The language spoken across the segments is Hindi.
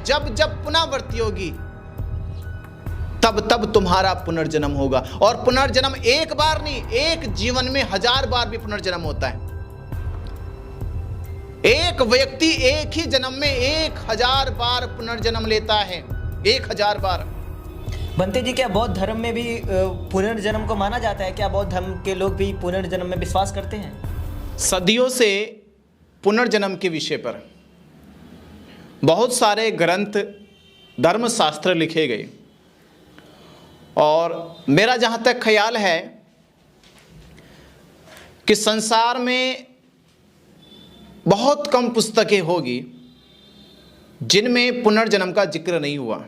जब जब पुनरावृत्ति होगी तब तब तुम्हारा पुनर्जन्म होगा। और पुनर्जन्म एक बार नहीं, एक जीवन में 1000 बार भी पुनर्जन्म होता है। एक व्यक्ति एक ही जन्म में 1000 बार पुनर्जन्म लेता है, 1000 बार। बनते जी, क्या बौद्ध धर्म में भी पुनर्जन्म को माना जाता है? क्या बौद्ध धर्म के लोग भी पुनर्जन्म में विश्वास करते हैं? सदियों से पुनर्जन्म के विषय पर बहुत सारे ग्रंथ, धर्मशास्त्र लिखे गए, और मेरा जहाँ तक ख्याल है कि संसार में बहुत कम पुस्तकें होगी जिनमें पुनर्जन्म का जिक्र नहीं हुआ।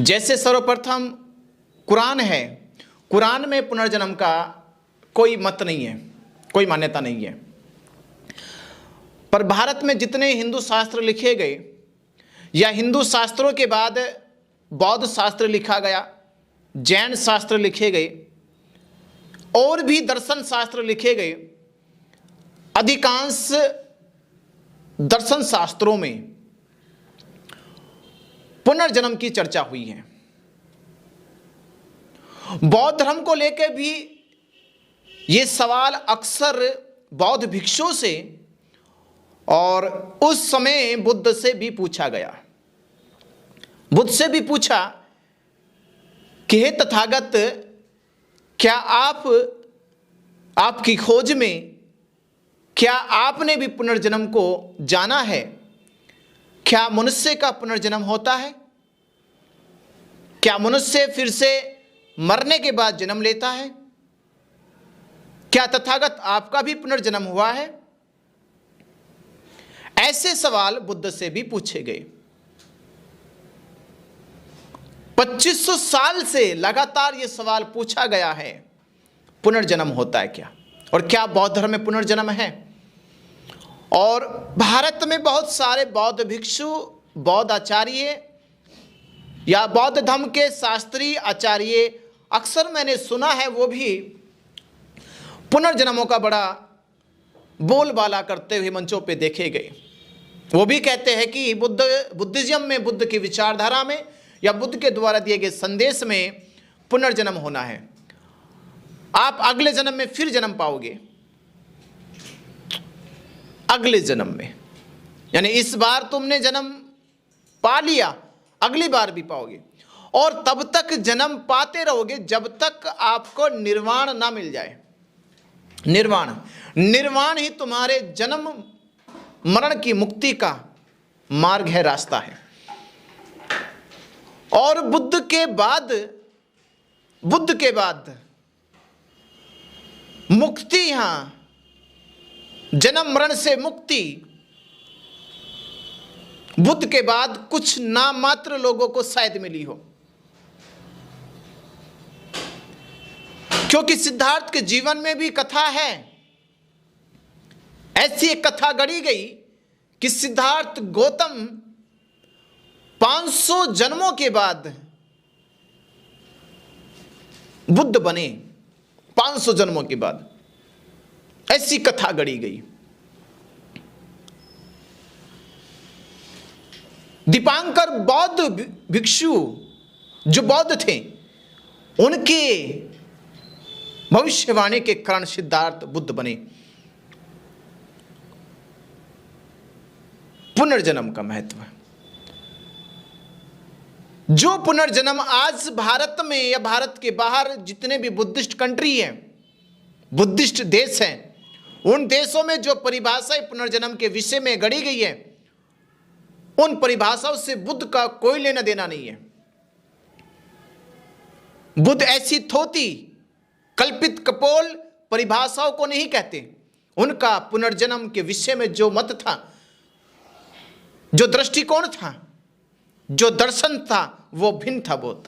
जैसे सर्वप्रथम कुरान है, कुरान में पुनर्जन्म का कोई मत नहीं है, कोई मान्यता नहीं है। पर भारत में जितने हिंदू शास्त्र लिखे गए या हिंदू शास्त्रों के बाद बौद्ध शास्त्र लिखा गया, जैन शास्त्र लिखे गए और भी दर्शन शास्त्र लिखे गए, अधिकांश दर्शन शास्त्रों में पुनर्जन्म की चर्चा हुई है। बौद्ध धर्म को लेकर भी ये सवाल अक्सर बौद्ध भिक्षुओं से और उस समय बुद्ध से भी पूछा गया। बुद्ध से भी पूछा कि हे तथागत, क्या आपकी खोज में क्या आपने भी पुनर्जन्म को जाना है? क्या मनुष्य का पुनर्जन्म होता है? क्या मनुष्य फिर से मरने के बाद जन्म लेता है? क्या तथागत आपका भी पुनर्जन्म हुआ है? ऐसे सवाल बुद्ध से भी पूछे गए। 2500 साल से लगातार यह सवाल पूछा गया है, पुनर्जन्म होता है क्या, और क्या बौद्ध धर्म में पुनर्जन्म है? और भारत में बहुत सारे बौद्ध भिक्षु, बौद्ध आचार्य या बौद्ध धर्म के शास्त्रीय आचार्य, अक्सर मैंने सुना है वो भी पुनर्जन्मों का बड़ा बोलबाला करते हुए मंचों पे देखे गए। वो भी कहते हैं कि बुद्धिज्म में, बुद्ध की विचारधारा में या बुद्ध के द्वारा दिए गए संदेश में पुनर्जन्म होना है। आप अगले जन्म में फिर जन्म पाओगे, अगले जन्म में, यानी इस बार तुमने जन्म पा लिया, अगली बार भी पाओगे, और तब तक जन्म पाते रहोगे जब तक आपको निर्वाण ना मिल जाए। निर्वाण ही तुम्हारे जन्म मरण की मुक्ति का मार्ग है, रास्ता है। और बुद्ध के बाद मुक्ति, यहां जन्म मरण से मुक्ति बुद्ध के बाद कुछ नाम मात्र लोगों को शायद मिली हो, क्योंकि सिद्धार्थ के जीवन में भी कथा है। ऐसी एक कथा गढ़ी गई कि सिद्धार्थ गौतम 500 जन्मों के बाद बुद्ध बने, 500 जन्मों के बाद, ऐसी कथा गढ़ी गई। दीपांकर बौद्ध भिक्षु जो बौद्ध थे, उनके भविष्यवाणी के कारण सिद्धार्थ बुद्ध बने। पुनर्जन्म का महत्व, जो पुनर्जन्म आज भारत में या भारत के बाहर जितने भी बुद्धिस्ट कंट्री हैं, बुद्धिस्ट देश हैं, उन देशों में जो परिभाषाएं पुनर्जन्म के विषय में गढ़ी गई है, उन परिभाषाओं से बुद्ध का कोई लेना देना नहीं है। बुद्ध ऐसी थोती कल्पित कपोल परिभाषाओं को नहीं कहते। उनका पुनर्जन्म के विषय में जो मत था, जो दृष्टिकोण था, जो दर्शन था, वो भिन्न था बहुत।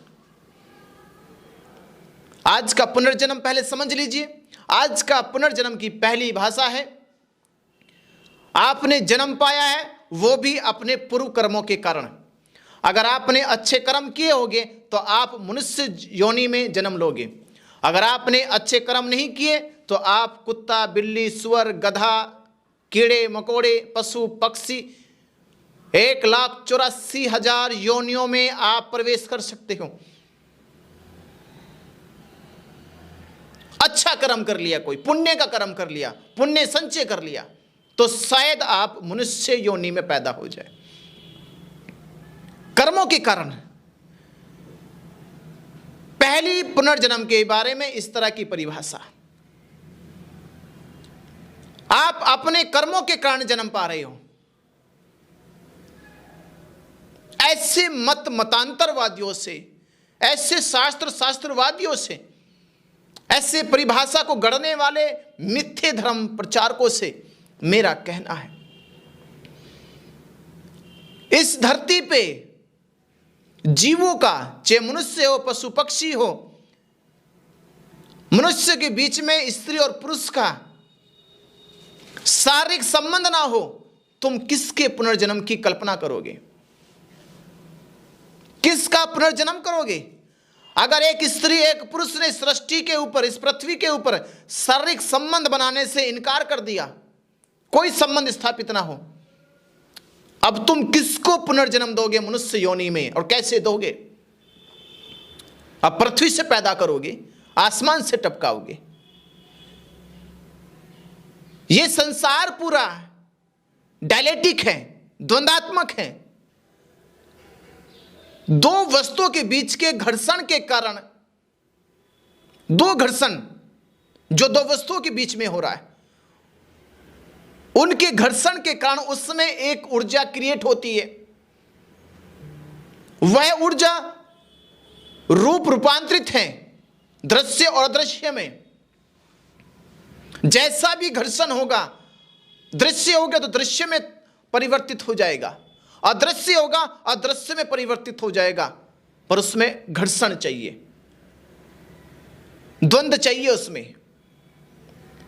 आज का पुनर्जन्म पहले समझ लीजिए। आज का पुनर्जन्म की पहली भाषा है, आपने जन्म पाया है वो भी अपने पूर्व कर्मों के कारण। अगर आपने अच्छे कर्म किए होंगे तो आप मनुष्य योनि में जन्म लोगे। अगर आपने अच्छे कर्म नहीं किए तो आप कुत्ता, बिल्ली, सुअर, गधा, कीड़े मकोड़े, पशु, पक्षी, 1,84,000 योनियों में आप प्रवेश कर सकते हो। अच्छा कर्म कर लिया, कोई पुण्य का कर्म कर लिया, पुण्य संचय कर लिया, तो शायद आप मनुष्य योनि में पैदा हो जाए। कर्मों के कारण। पहली पुनर्जन्म के बारे में इस तरह की परिभाषा, आप अपने कर्मों के कारण जन्म पा रहे हो। ऐसे मतांतरवादियों से, ऐसे शास्त्रवादियों से, ऐसे परिभाषा को गढ़ने वाले मिथ्ये धर्म प्रचारकों से मेरा कहना है, इस धरती पे जीवों का, चाहे मनुष्य हो, पशु पक्षी हो, मनुष्य के बीच में स्त्री और पुरुष का शारीरिक संबंध ना हो, तुम किसके पुनर्जन्म की कल्पना करोगे? किसका पुनर्जन्म करोगे? अगर एक स्त्री एक पुरुष ने सृष्टि के ऊपर, इस पृथ्वी के ऊपर शारीरिक संबंध बनाने से इनकार कर दिया, कोई संबंध स्थापित ना हो, अब तुम किसको पुनर्जन्म दोगे मनुष्य योनि में, और कैसे दोगे? अब पृथ्वी से पैदा करोगे, आसमान से टपकाओगे। यह संसार पूरा डायलेक्टिक है, द्वंदात्मक है। दो वस्तुओं के बीच के घर्षण के कारण, दो घर्षण जो दो वस्तुओं के बीच में हो रहा है, उनके घर्षण के कारण उसमें एक ऊर्जा क्रिएट होती है। वह ऊर्जा रूपांतरित है दृश्य और अदृश्य में। जैसा भी घर्षण होगा, दृश्य होगा तो दृश्य में परिवर्तित हो जाएगा, अदृश्य होगा अदृश्य में परिवर्तित हो जाएगा, पर उसमें घर्षण चाहिए, द्वंद्व चाहिए उसमें।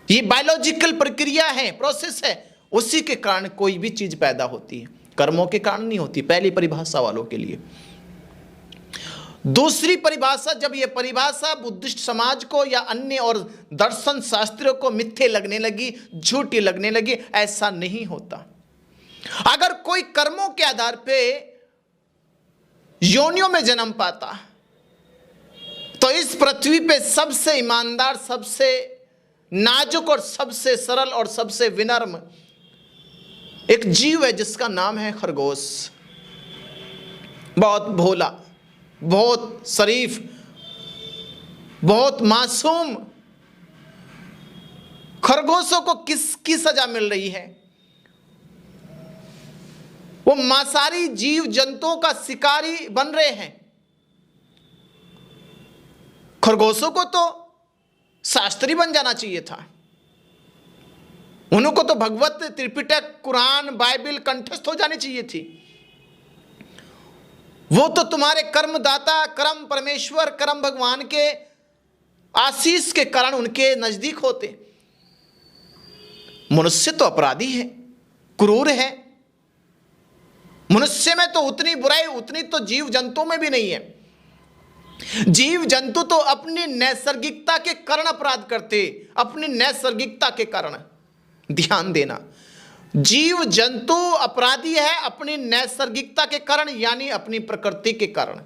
ये बायोलॉजिकल प्रक्रिया है, प्रोसेस है, उसी के कारण कोई भी चीज पैदा होती है, कर्मों के कारण नहीं होती, पहली परिभाषा वालों के लिए। दूसरी परिभाषा, जब यह परिभाषा बुद्धिस्ट समाज को या अन्य और दर्शन शास्त्रियों को मिथ्ये लगने लगी, झूठी लगने लगी, ऐसा नहीं होता। अगर कोई कर्मों के आधार पे योनियों में जन्म पाता, तो इस पृथ्वी पे सबसे ईमानदार, सबसे नाजुक और सबसे सरल और सबसे विनम्र एक जीव है जिसका नाम है खरगोश। बहुत भोला, बहुत शरीफ, बहुत मासूम। खरगोशों को किसकी सजा मिल रही है? वो मांसाहारी जीव जंतुओं का शिकारी बन रहे हैं। खरगोशों को तो शास्त्री बन जाना चाहिए था, उनको तो भगवत त्रिपिटक, कुरान, बाइबल कंठस्थ हो जानी चाहिए थी। वो तो तुम्हारे कर्मदाता, कर्म परमेश्वर, कर्म भगवान के आशीष के कारण उनके नजदीक होते। मनुष्य तो अपराधी है, क्रूर है। मनुष्य में तो उतनी बुराई, उतनी तो जीव जंतु में भी नहीं है। जीव जंतु तो अपनी नैसर्गिकता के कारण अपराध करते, अपनी नैसर्गिकता के कारण। ध्यान देना, जीव जंतु अपराधी है अपनी नैसर्गिकता के कारण, यानी अपनी प्रकृति के कारण।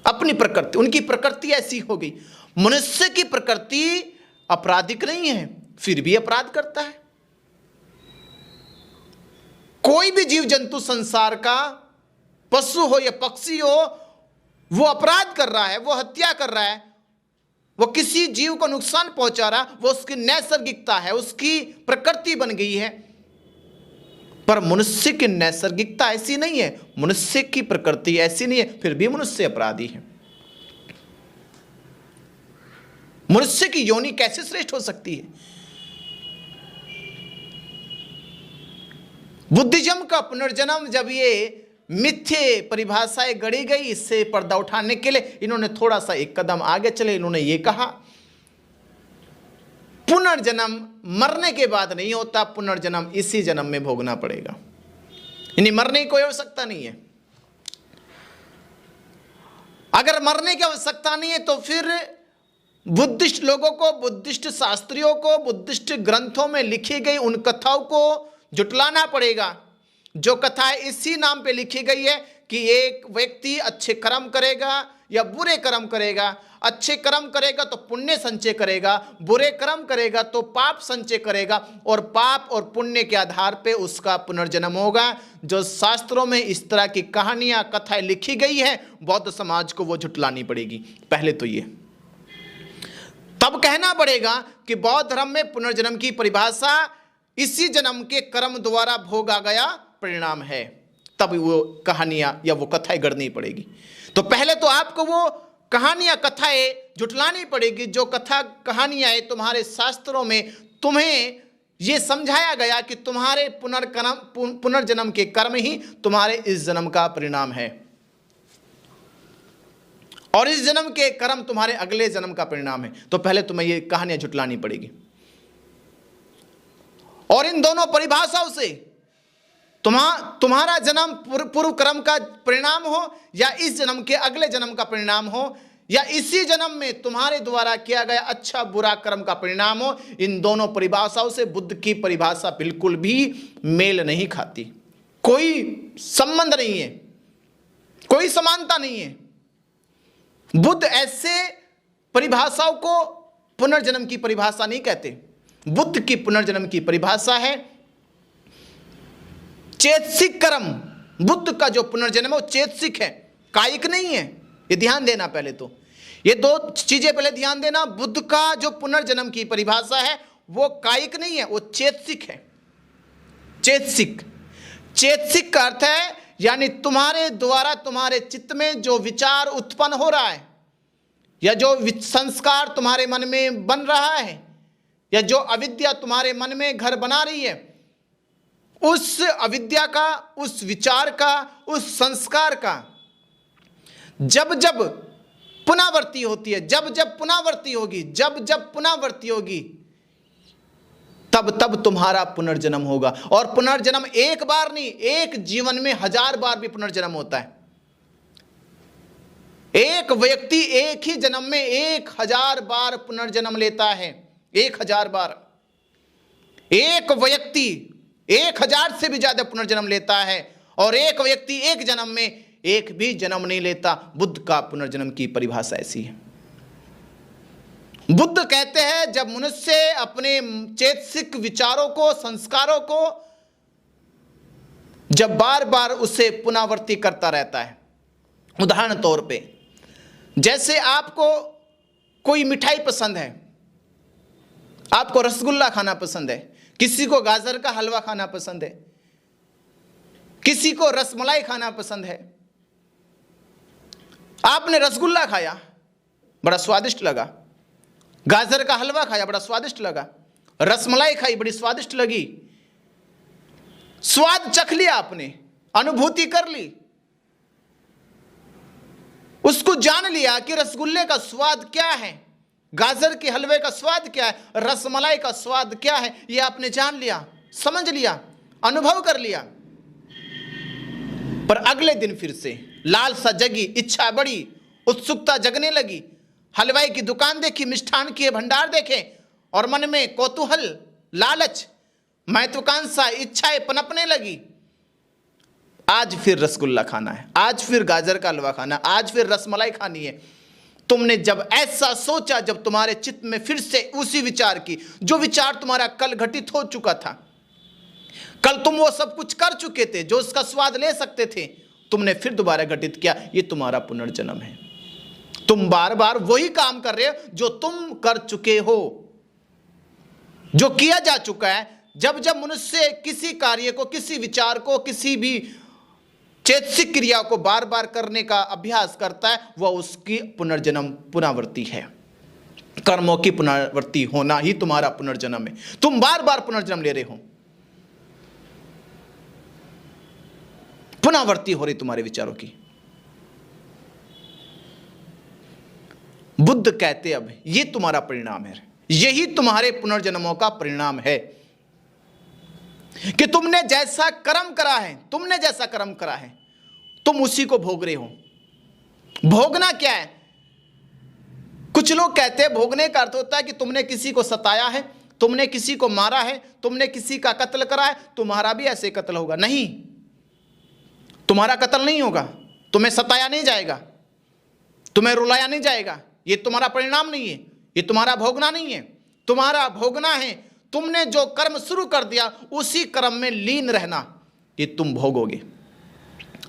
अपनी प्रकृति, उनकी प्रकृति ऐसी हो गई। मनुष्य की प्रकृति अपराधिक नहीं है, फिर भी अपराध करता है। कोई भी जीव जंतु संसार का, पशु हो या पक्षी हो, वो अपराध कर रहा है, वो हत्या कर रहा है, वो किसी जीव को नुकसान पहुंचा रहा, वो उसकी नैसर्गिकता है, उसकी प्रकृति बन गई है। पर मनुष्य की नैसर्गिकता ऐसी नहीं है, मनुष्य की प्रकृति ऐसी नहीं है, फिर भी मनुष्य अपराधी है। मनुष्य की योनि कैसे श्रेष्ठ हो सकती है? बुद्धिज्म का पुनर्जन्म, जब ये मिथ्ये परिभाषाएं गढ़ी गई, इससे पर्दा उठाने के लिए इन्होंने थोड़ा सा एक कदम आगे चले। इन्होंने ये कहा, पुनर्जन्म मरने के बाद नहीं होता, पुनर्जन्म इसी जन्म में भोगना पड़ेगा। यानी मरने की कोई आवश्यकता नहीं है। अगर मरने की आवश्यकता नहीं है तो फिर बुद्धिस्ट लोगों को, बुद्धिस्ट शास्त्रियों को, बुद्धिस्ट ग्रंथों में लिखी गई उन कथाओं को जुटलाना पड़ेगा जो कथा इसी नाम पे लिखी गई है कि एक व्यक्ति अच्छे कर्म करेगा या बुरे कर्म करेगा। अच्छे कर्म करेगा तो पुण्य संचय करेगा, बुरे कर्म करेगा तो पाप संचय करेगा, और पाप और पुण्य के आधार पे उसका पुनर्जन्म होगा। जो शास्त्रों में इस तरह की कहानियां कथाएं लिखी गई है, बौद्ध समाज को वो झुटलानी पड़ेगी। पहले तो ये, तब कहना पड़ेगा कि बौद्ध धर्म में पुनर्जन्म की परिभाषा इसी जन्म के कर्म द्वारा भोगा गया परिणाम है। तब वो कहानियां या वो कथाएं गढ़नी पड़ेगी। तो पहले तो आपको वो कहानियां कथाएं झुटलानी पड़ेगी। जो कथा कहानियां है तुम्हारे शास्त्रों में तुम्हें ये समझाया गया कि तुम्हारे पुनर्जन्म के कर्म ही तुम्हारे इस जन्म का परिणाम है, और इस जन्म के कर्म तुम्हारे अगले जन्म का परिणाम है। तो पहले तुम्हें ये कहानियां झुटलानी पड़ेगी। और इन दोनों परिभाषाओं से तुम्हारा जन्म पूर्व कर्म का परिणाम हो, या इस जन्म के अगले जन्म का परिणाम हो, या इसी जन्म में तुम्हारे द्वारा किया गया अच्छा बुरा कर्म का परिणाम हो, इन दोनों परिभाषाओं से बुद्ध की परिभाषा बिल्कुल भी मेल नहीं खाती। कोई संबंध नहीं है, कोई समानता नहीं है। बुद्ध ऐसे परिभाषाओं को पुनर्जन्म की परिभाषा नहीं कहते। बुद्ध की पुनर्जन्म की परिभाषा है चेतसिक कर्म। बुद्ध का जो पुनर्जन्म है वो चेतसिक है, कायिक नहीं है। ये ध्यान देना। पहले तो ये दो चीजें पहले ध्यान देना। बुद्ध का जो पुनर्जन्म की परिभाषा है वो कायिक नहीं है, वो चेतसिक है। चेतसिक, चेतसिक का अर्थ है यानी तुम्हारे द्वारा तुम्हारे चित्त में जो विचार उत्पन्न हो रहा है, या जो संस्कार तुम्हारे मन में बन रहा है, या जो अविद्या तुम्हारे मन में घर बना रही है, उस अविद्या का, उस विचार का, उस संस्कार का जब जब पुनरावृत्ति होती है, जब जब पुनरावृत्ति होगी, जब जब पुनरावृत्ति होगी, तब तब तुम्हारा पुनर्जन्म होगा। और पुनर्जन्म एक बार नहीं, एक जीवन में 1000 बार भी पुनर्जन्म होता है। एक व्यक्ति एक ही जन्म में 1000 बार पुनर्जन्म लेता है। 1000 बार। एक व्यक्ति 1000 से भी ज्यादा पुनर्जन्म लेता है, और एक व्यक्ति एक जन्म में एक भी जन्म नहीं लेता। बुद्ध का पुनर्जन्म की परिभाषा ऐसी है। बुद्ध कहते हैं जब मनुष्य अपने चेतसिक विचारों को, संस्कारों को जब बार बार उसे पुनरावृत्ति करता रहता है। उदाहरण तौर पे, जैसे आपको कोई मिठाई पसंद है, आपको रसगुल्ला खाना पसंद है, किसी को गाजर का हलवा खाना पसंद है, किसी को रसमलाई खाना पसंद है। आपने रसगुल्ला खाया, बड़ा स्वादिष्ट लगा। गाजर का हलवा खाया, बड़ा स्वादिष्ट लगा। रसमलाई खाई, बड़ी स्वादिष्ट लगी। स्वाद चख लिया आपने, अनुभूति कर ली, उसको जान लिया कि रसगुल्ले का स्वाद क्या है, गाजर के हलवे का स्वाद क्या है, रसमलाई का स्वाद क्या है। यह आपने जान लिया, समझ लिया, अनुभव कर लिया। पर अगले दिन फिर से लालसा जगी, इच्छा बढ़ी, उत्सुकता जगने लगी। हलवाई की दुकान देखी, मिष्ठान के भंडार देखे, और मन में कौतूहल, लालच, महत्वाकांक्षा, इच्छाएं पनपने लगी। आज फिर रसगुल्ला खाना है, आज फिर गाजर का हलवा खाना, आज फिर रसमलाई खानी है। तुमने जब ऐसा सोचा, जब तुम्हारे चित्त में फिर से उसी विचार की, जो विचार तुम्हारा कल घटित हो चुका था, कल तुम वो सब कुछ कर चुके थे जो उसका स्वाद ले सकते थे, तुमने फिर दोबारा घटित किया, ये तुम्हारा पुनर्जन्म है। तुम बार बार वही काम कर रहे हो जो तुम कर चुके हो, जो किया जा चुका है। जब जब मनुष्य किसी कार्य को, किसी विचार को, किसी भी चेतसिक क्रिया को बार बार करने का अभ्यास करता है, वह उसकी पुनर्जन्म पुनरावृत्ति है। कर्मों की पुनरावृत्ति होना ही तुम्हारा पुनर्जन्म है। तुम बार बार पुनर्जन्म ले रहे हो, पुनरावृत्ति हो रही तुम्हारे विचारों की। बुद्ध कहते अब ये तुम्हारा परिणाम है, यही तुम्हारे पुनर्जन्मों का परिणाम है कि तुमने जैसा कर्म करा है, तुमने जैसा कर्म करा है, तुम उसी को भोग रहे हो। भोगना क्या है? कुछ लोग कहते हैं भोगने का अर्थ होता है कि तुमने किसी को सताया है, तुमने किसी को मारा है, तुमने किसी का कत्ल करा है, तुम्हारा भी ऐसे कत्ल होगा। नहीं, तुम्हारा कत्ल नहीं होगा, तुम्हें सताया नहीं जाएगा, तुम्हें रुलाया नहीं जाएगा। ये तुम्हारा परिणाम नहीं है, ये तुम्हारा भोगना नहीं है। तुम्हारा भोगना है, तुमने जो कर्म शुरू कर दिया उसी कर्म में लीन रहना, ये तुम भोगोगे।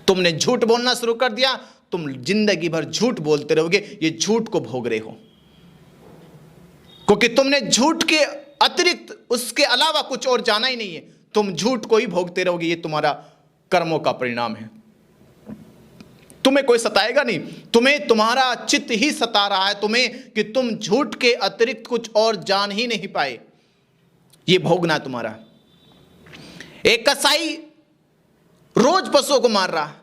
तुमने झूठ बोलना शुरू कर दिया, तुम जिंदगी भर झूठ बोलते रहोगे, ये झूठ को भोग रहे हो, क्योंकि तुमने झूठ के अतिरिक्त उसके अलावा कुछ और जाना ही नहीं है। तुम झूठ को ही भोगते रहोगे, ये तुम्हारा कर्मों का परिणाम है। तुम्हें कोई सताएगा नहीं, तुम्हें तुम्हारा चित्त ही सता रहा है तुम्हें कि तुम झूठ के अतिरिक्त कुछ और जान ही नहीं पाए, ये भोगना तुम्हारा। एक कसाई रोज पशुओं को मार रहा,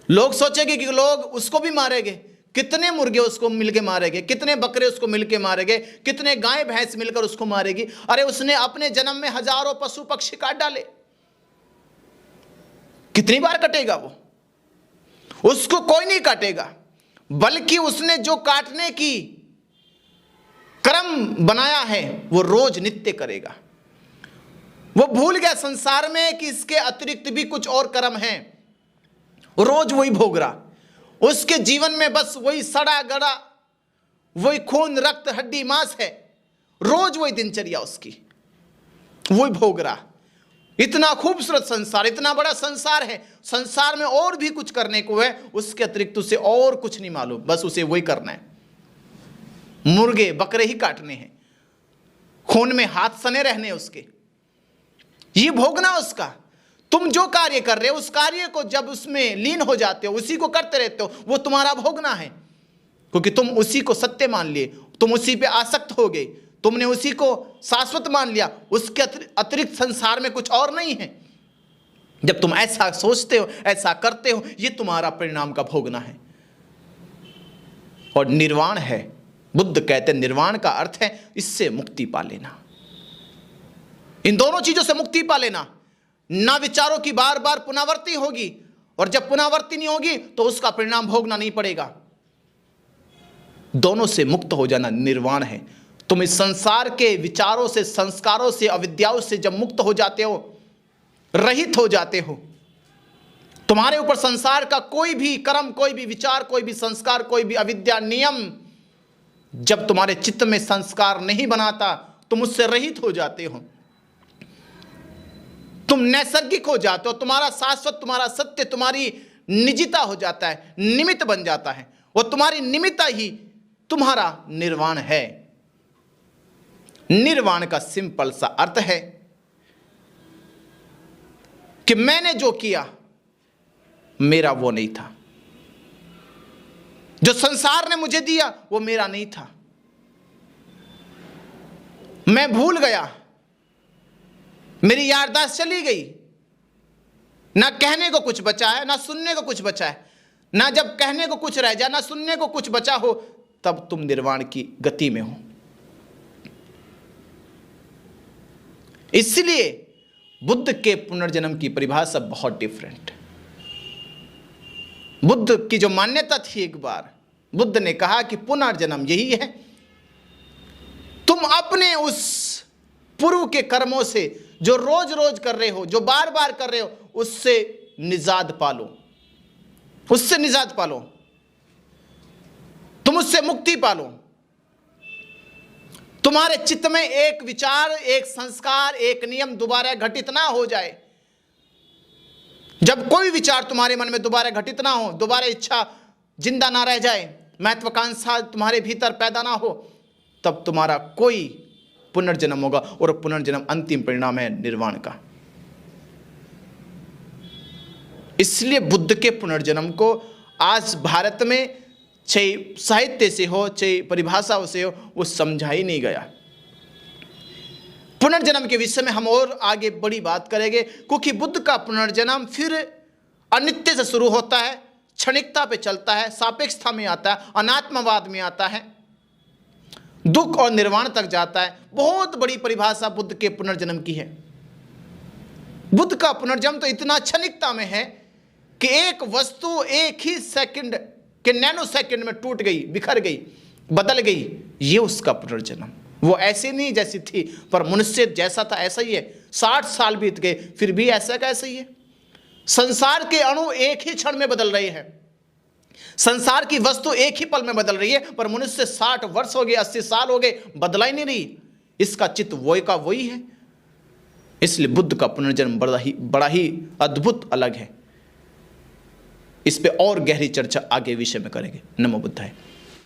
लोग सोचेंगे कि लोग उसको भी मारेंगे, कितने मुर्गे उसको मिलके मारेंगे, कितने बकरे उसको मिलके मारेंगे, कितने गाय भैंस मिलकर उसको मारेगी। अरे उसने अपने जन्म में हजारों पशु पक्षी काट डाले, कितनी बार कटेगा वो? उसको कोई नहीं काटेगा, बल्कि उसने जो काटने की क्रम बनाया है वो रोज नित्य करेगा। वो भूल गया संसार में कि इसके अतिरिक्त भी कुछ और कर्म है, रोज वही भोग रहा। उसके जीवन में बस वही सड़ा गड़ा, वही खून रक्त हड्डी मांस है, रोज वही दिनचर्या उसकी, वही भोग रहा। इतना खूबसूरत संसार, इतना बड़ा संसार है, संसार में और भी कुछ करने को है, उसके अतिरिक्त उसे और कुछ नहीं मालूम, बस उसे वही करना है। मुर्गे बकरे ही काटने हैं, खून में हाथ सने रहने उसके, ये भोगना उसका। तुम जो कार्य कर रहे हो उस कार्य को जब उसमें लीन हो जाते हो, उसी को करते रहते हो, वो तुम्हारा भोगना है, क्योंकि तुम उसी को सत्य मान लिए, तुम उसी पे आसक्त हो गए, तुमने उसी को शाश्वत मान लिया, उसके अतिरिक्त संसार में कुछ और नहीं है। जब तुम ऐसा सोचते हो, ऐसा करते हो, ये तुम्हारा परिणाम का भोगना है। और निर्वाण है, बुद्ध कहते हैं निर्वाण का अर्थ है इससे मुक्ति पा लेना, इन दोनों चीजों से मुक्ति पा लेना। ना विचारों की बार बार पुनरावृत्ति होगी, और जब पुनरावृत्ति नहीं होगी तो उसका परिणाम भोगना नहीं पड़ेगा। दोनों से मुक्त हो जाना निर्वाण है। तुम इस संसार के विचारों से, संस्कारों से, अविद्याओं से जब मुक्त हो जाते हो, रहित हो जाते हो, तुम्हारे ऊपर संसार का कोई भी कर्म, कोई भी विचार, कोई भी संस्कार, कोई भी अविद्या नियम जब तुम्हारे चित्त में संस्कार नहीं बनाता, तुम उससे रहित हो जाते हो, तुम नैसर्गिक हो जाते हो, तुम्हारा शाश्वत, तुम्हारा सत्य, तुम्हारी निजता हो जाता है, निमित्त बन जाता है, वो तुम्हारी निमित्ता ही तुम्हारा निर्वाण है। निर्वाण का सिंपल सा अर्थ है कि मैंने जो किया मेरा वो नहीं था, जो संसार ने मुझे दिया वो मेरा नहीं था, मैं भूल गया, मेरी याददाश्त चली गई, ना कहने को कुछ बचा है, ना सुनने को कुछ बचा है, ना जब कहने को कुछ रह जाए, ना सुनने को कुछ बचा हो, तब तुम निर्वाण की गति में हो। इसलिए बुद्ध के पुनर्जन्म की परिभाषा बहुत डिफरेंट। बुद्ध की जो मान्यता थी, एक बार बुद्ध ने कहा कि पुनर्जन्म यही है, तुम अपने उस पूर्व के कर्मों से जो रोज रोज कर रहे हो, जो बार बार कर रहे हो, उससे निजात पालो, उससे निजात पालो, तुम उससे मुक्ति पालो। तुम्हारे चित्त में एक विचार, एक संस्कार, एक नियम दोबारा घटित ना हो जाए। जब कोई विचार तुम्हारे मन में दोबारा घटित ना हो, दोबारा इच्छा जिंदा ना रह जाए, महत्वाकांक्षा तुम्हारे भीतर पैदा ना हो, तब तुम्हारा कोई पुनर्जन्म होगा, और पुनर्जन्म अंतिम परिणाम है निर्वाण का। इसलिए बुद्ध के पुनर्जन्म को आज भारत में चाहे साहित्य से हो, चाहे परिभाषाओं से हो, वो समझा ही नहीं गया। पुनर्जन्म के विषय में हम और आगे बड़ी बात करेंगे, क्योंकि बुद्ध का पुनर्जन्म फिर अनित्य से शुरू होता है, क्षणिकता पे चलता है, सापेक्षता में आता है, अनात्मवाद में आता है, दुख और निर्वाण तक जाता है। बहुत बड़ी परिभाषा बुद्ध के पुनर्जन्म की है। बुद्ध का पुनर्जन्म तो इतना क्षणिकता में है कि एक वस्तु एक ही सेकंड के, नैनो सेकंड में टूट गई, बिखर गई, बदल गई, ये उसका पुनर्जन्म। वो ऐसे नहीं जैसी थी, पर मनुष्य जैसा था ऐसा ही है। 60 साल बीत गए फिर भी ऐसा का ऐसा ही है। संसार के अणु एक ही क्षण में बदल रहे हैं, संसार की वस्तु एक ही पल में बदल रही है, पर मनुष्य 60 वर्ष हो गए, 80 साल हो गए, बदला ही नहीं रही। इसका चित्त वही का वही है। इसलिए बुद्ध का पुनर्जन्म बड़ा ही अद्भुत अलग है। इस पे और गहरी चर्चा आगे विषय में करेंगे। नमो बुद्धाय।